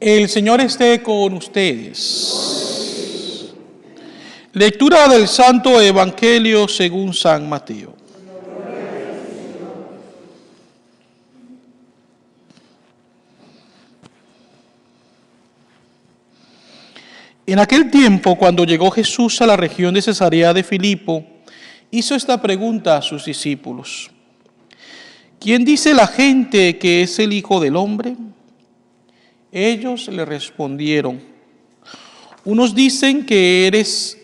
El Señor esté con ustedes. Lectura del Santo Evangelio según San Mateo. En aquel tiempo, cuando llegó Jesús a la región de Cesarea de Filipo, hizo esta pregunta a sus discípulos: ¿quién dice la gente que es el Hijo del Hombre? Ellos le respondieron: unos dicen que eres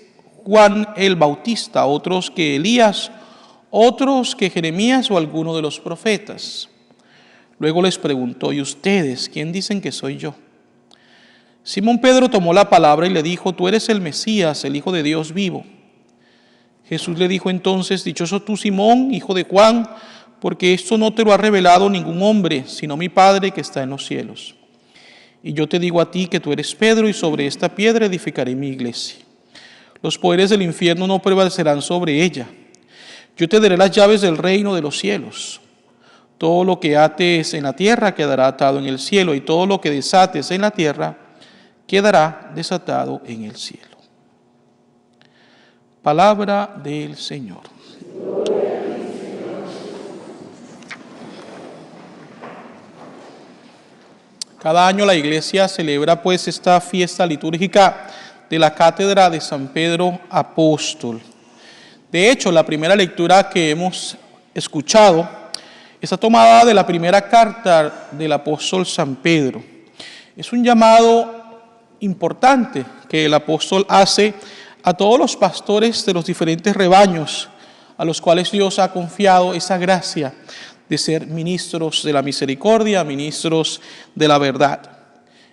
Juan el Bautista, otros que Elías, otros que Jeremías o alguno de los profetas. Luego les preguntó: ¿y ustedes quién dicen que soy yo? Simón Pedro tomó la palabra y le dijo: tú eres el Mesías, el Hijo de Dios vivo. Jesús le dijo entonces: dichoso tú, Simón, hijo de Juan, porque esto no te lo ha revelado ningún hombre, sino mi Padre que está en los cielos. Y yo te digo a ti que tú eres Pedro, y sobre esta piedra edificaré mi iglesia. Los poderes del infierno no prevalecerán sobre ella. Yo te daré las llaves del reino de los cielos. Todo lo que ates en la tierra quedará atado en el cielo, y todo lo que desates en la tierra quedará desatado en el cielo. Palabra del Señor. Cada año la Iglesia celebra pues esta fiesta litúrgica de la Cátedra de San Pedro Apóstol. De hecho, la primera lectura que hemos escuchado está tomada de la primera carta del apóstol San Pedro. Es un llamado importante que el apóstol hace a todos los pastores de los diferentes rebaños a los cuales Dios ha confiado esa gracia de ser ministros de la misericordia, ministros de la verdad.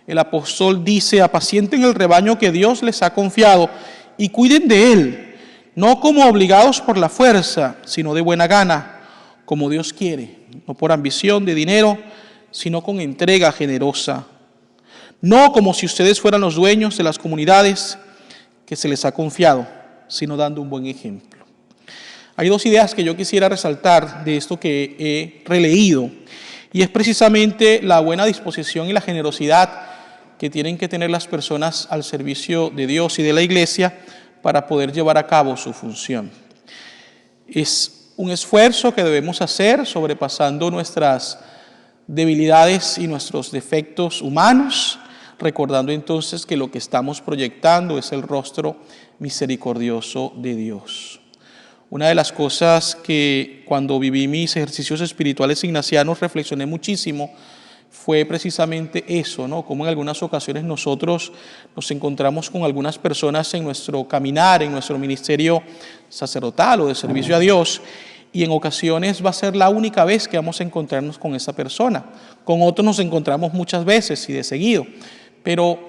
El apóstol dice: apacienten el rebaño que Dios les ha confiado y cuiden de él, no como obligados por la fuerza, sino de buena gana, como Dios quiere, no por ambición de dinero, sino con entrega generosa. No como si ustedes fueran los dueños de las comunidades que se les ha confiado, sino dando un buen ejemplo. Hay dos ideas que yo quisiera resaltar de esto que he releído, y es precisamente la buena disposición y la generosidad que tienen que tener las personas al servicio de Dios y de la Iglesia para poder llevar a cabo su función. Es un esfuerzo que debemos hacer sobrepasando nuestras debilidades y nuestros defectos humanos, recordando entonces que lo que estamos proyectando es el rostro misericordioso de Dios. Una de las cosas que cuando viví mis ejercicios espirituales ignacianos reflexioné muchísimo fue precisamente eso, ¿no? Cómo en algunas ocasiones nosotros nos encontramos con algunas personas en nuestro caminar, en nuestro ministerio sacerdotal o de servicio a Dios, y en ocasiones va a ser la única vez que vamos a encontrarnos con esa persona. Con otros nos encontramos muchas veces y de seguido, pero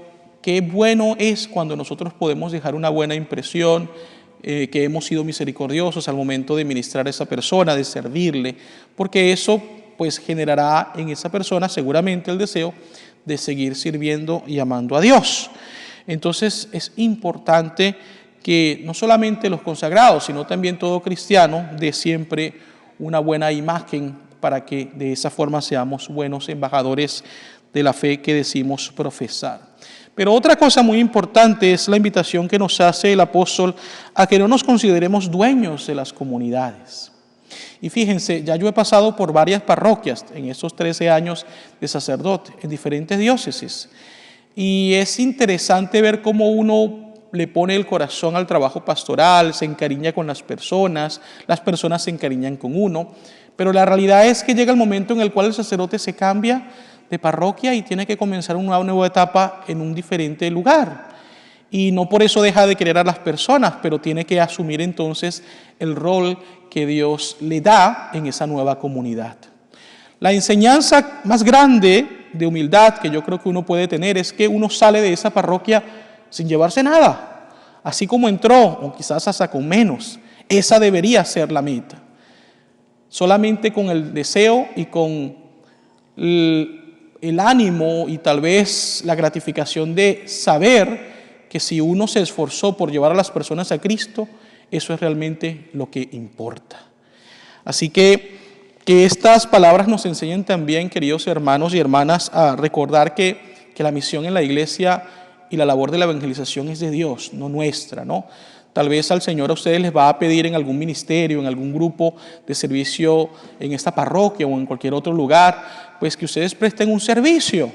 qué bueno es cuando nosotros podemos dejar una buena impresión, que hemos sido misericordiosos al momento de ministrar a esa persona, de servirle, porque eso pues generará en esa persona seguramente el deseo de seguir sirviendo y amando a Dios. Entonces es importante que no solamente los consagrados, sino también todo cristiano dé siempre una buena imagen para que de esa forma seamos buenos embajadores de la fe que decimos profesar. Pero otra cosa muy importante es la invitación que nos hace el apóstol a que no nos consideremos dueños de las comunidades. Y fíjense, ya yo he pasado por varias parroquias en estos 13 años de sacerdote, en diferentes diócesis. Y es interesante ver cómo uno le pone el corazón al trabajo pastoral, se encariña con las personas se encariñan con uno. Pero la realidad es que llega el momento en el cual el sacerdote se cambia de parroquia y tiene que comenzar una nueva etapa en un diferente lugar. Y no por eso deja de querer a las personas, pero tiene que asumir entonces el rol que Dios le da en esa nueva comunidad. La enseñanza más grande de humildad que yo creo que uno puede tener es que uno sale de esa parroquia sin llevarse nada, así como entró, o quizás hasta con menos. Esa debería ser la meta. Solamente con el deseo y con el ánimo y tal vez la gratificación de saber que si uno se esforzó por llevar a las personas a Cristo, eso es realmente lo que importa. Así que estas palabras nos enseñan también, queridos hermanos y hermanas, a recordar que que la misión en la iglesia y la labor de la evangelización es de Dios, no nuestra, ¿no? Tal vez al Señor a ustedes les va a pedir en algún ministerio, en algún grupo de servicio en esta parroquia o en cualquier otro lugar, pues que ustedes presten un servicio,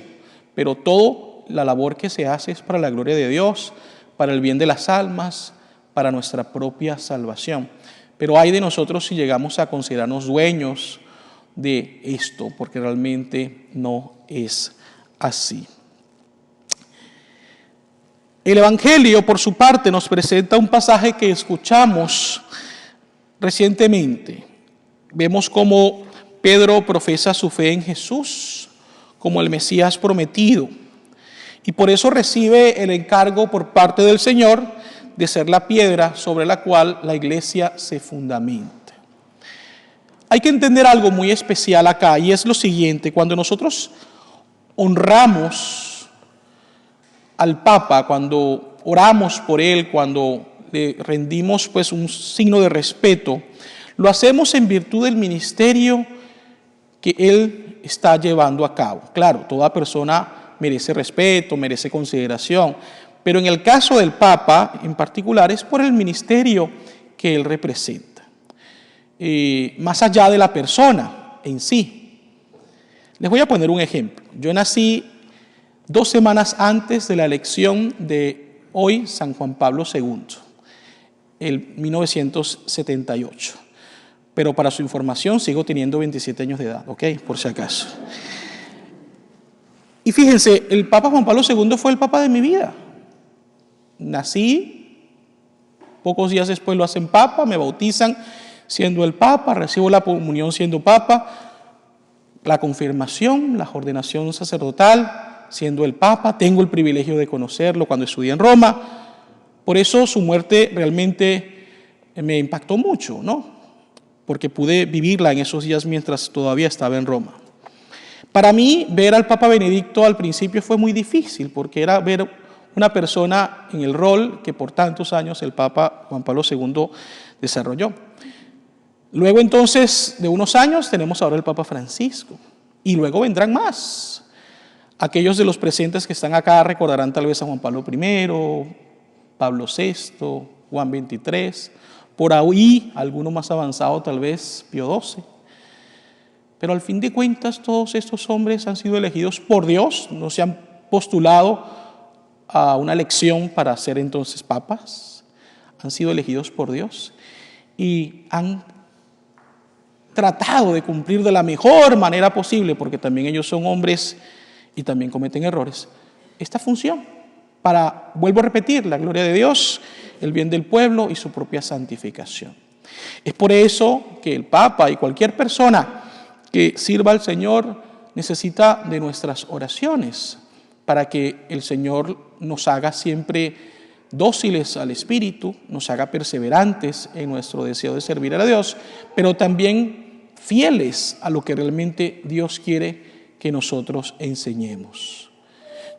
pero toda la labor que se hace es para la gloria de Dios, para el bien de las almas, para nuestra propia salvación. Pero hay de nosotros si llegamos a considerarnos dueños de esto, porque realmente no es así. El Evangelio, por su parte, nos presenta un pasaje que escuchamos recientemente. Vemos cómo Pedro profesa su fe en Jesús como el Mesías prometido, y por eso recibe el encargo por parte del Señor de ser la piedra sobre la cual la iglesia se fundamenta. Hay que entender algo muy especial acá, y es lo siguiente: cuando nosotros honramos al Papa, cuando oramos por él, cuando le rendimos pues un signo de respeto, lo hacemos en virtud del ministerio que él está llevando a cabo. Claro, toda persona merece respeto, merece consideración, pero en el caso del Papa en particular es por el ministerio que él representa, más allá de la persona en sí. Les voy a poner un ejemplo. Yo nací 2 semanas antes de la elección de hoy San Juan Pablo II, el 1978. Pero para su información sigo teniendo 27 años de edad, ¿ok? Por si acaso. Y fíjense, el Papa Juan Pablo II fue el Papa de mi vida. Nací, pocos días después lo hacen Papa, me bautizan siendo el Papa, recibo la comunión siendo Papa, la confirmación, la ordenación sacerdotal siendo el Papa, tengo el privilegio de conocerlo cuando estudié en Roma. Por eso su muerte realmente me impactó mucho, ¿no? Porque pude vivirla en esos días mientras todavía estaba en Roma. Para mí, ver al Papa Benedicto al principio fue muy difícil, porque era ver una persona en el rol que por tantos años el Papa Juan Pablo II desarrolló. Luego entonces, de unos años, tenemos ahora el Papa Francisco, y luego vendrán más. Aquellos de los presentes que están acá recordarán tal vez a Juan Pablo I, Pablo VI, Juan XXIII, por ahí alguno más avanzado tal vez Pío XII. Pero al fin de cuentas todos estos hombres han sido elegidos por Dios, no se han postulado a una elección para ser entonces papas, han sido elegidos por Dios y han tratado de cumplir de la mejor manera posible, porque también ellos son hombres y también cometen errores, esta función para, vuelvo a repetir, la gloria de Dios, el bien del pueblo y su propia santificación. Es por eso que el Papa y cualquier persona que sirva al Señor necesita de nuestras oraciones para que el Señor nos haga siempre dóciles al Espíritu, nos haga perseverantes en nuestro deseo de servir a Dios, pero también fieles a lo que realmente Dios quiere que nosotros enseñemos.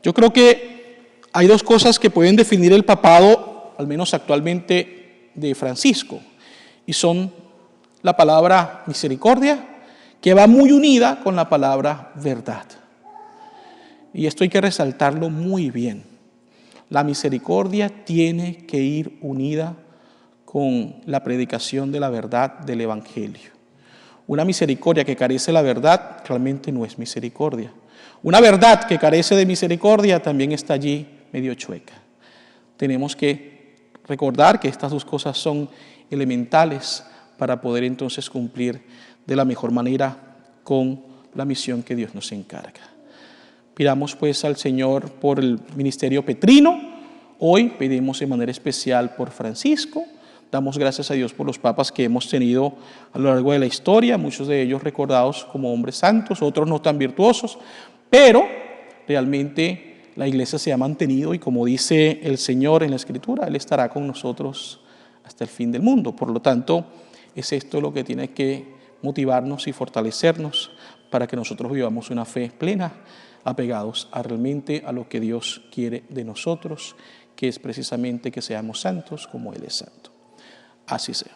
Yo creo que hay 2 cosas que pueden definir el papado, al menos actualmente, de Francisco, y son la palabra misericordia, que va muy unida con la palabra verdad. Y esto hay que resaltarlo muy bien. La misericordia tiene que ir unida con la predicación de la verdad del Evangelio. Una misericordia que carece de la verdad realmente no es misericordia. Una verdad que carece de misericordia también está allí medio chueca. Tenemos que recordar que estas 2 cosas son elementales para poder entonces cumplir de la mejor manera con la misión que Dios nos encarga. Pidamos pues al Señor por el ministerio petrino. Hoy pedimos de manera especial por Francisco. Damos gracias a Dios por los papas que hemos tenido a lo largo de la historia, muchos de ellos recordados como hombres santos, otros no tan virtuosos, pero realmente la iglesia se ha mantenido y como dice el Señor en la Escritura, Él estará con nosotros hasta el fin del mundo. Por lo tanto, es esto lo que tiene que motivarnos y fortalecernos para que nosotros vivamos una fe plena, apegados realmente a lo que Dios quiere de nosotros, que es precisamente que seamos santos como Él es santo. Así sea.